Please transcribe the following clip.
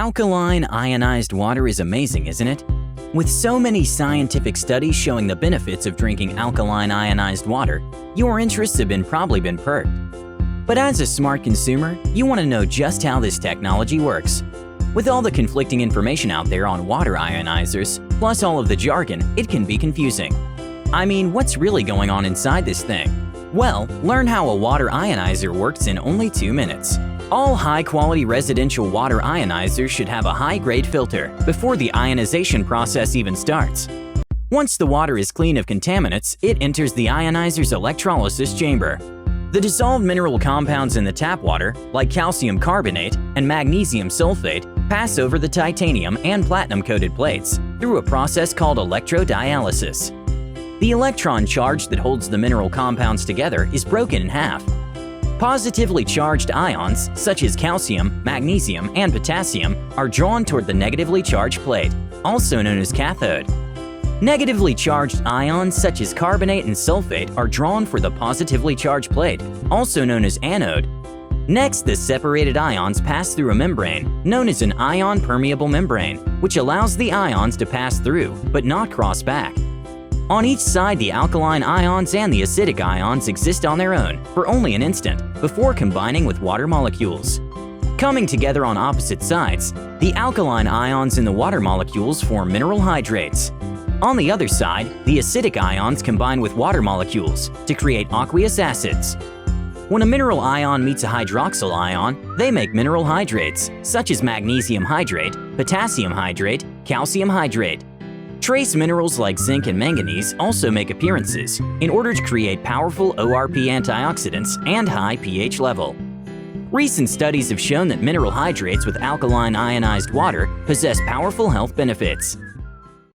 Alkaline ionized water is amazing, isn't it? With so many scientific studies showing the benefits of drinking alkaline ionized water, your interests have probably been perked. But as a smart consumer, you want to know just how this technology works. With all the conflicting information out there on water ionizers, plus all of the jargon, it can be confusing. I mean, what's really going on inside this thing? Well, learn how a water ionizer works in only 2 minutes. All high-quality residential water ionizers should have a high-grade filter before the ionization process even starts. Once the water is clean of contaminants, it enters the ionizer's electrolysis chamber. The dissolved mineral compounds in the tap water, like calcium carbonate and magnesium sulfate, pass over the titanium and platinum-coated plates through a process called electrodialysis. The electron charge that holds the mineral compounds together is broken in half. Positively charged ions, such as calcium, magnesium, and potassium, are drawn toward the negatively charged plate, also known as cathode. Negatively charged ions, such as carbonate and sulfate, are drawn for the positively charged plate, also known as anode. Next, the separated ions pass through a membrane, known as an ion-permeable membrane, which allows the ions to pass through, but not cross back. On each side, the alkaline ions and the acidic ions exist on their own for only an instant before combining with water molecules. Coming together on opposite sides, the alkaline ions in the water molecules form mineral hydrates. On the other side, the acidic ions combine with water molecules to create aqueous acids. When a mineral ion meets a hydroxyl ion, they make mineral hydrates, such as magnesium hydrate, potassium hydrate, calcium hydrate. Trace minerals like zinc and manganese also make appearances in order to create powerful ORP antioxidants and high pH level. Recent studies have shown that mineral hydrates with alkaline ionized water possess powerful health benefits.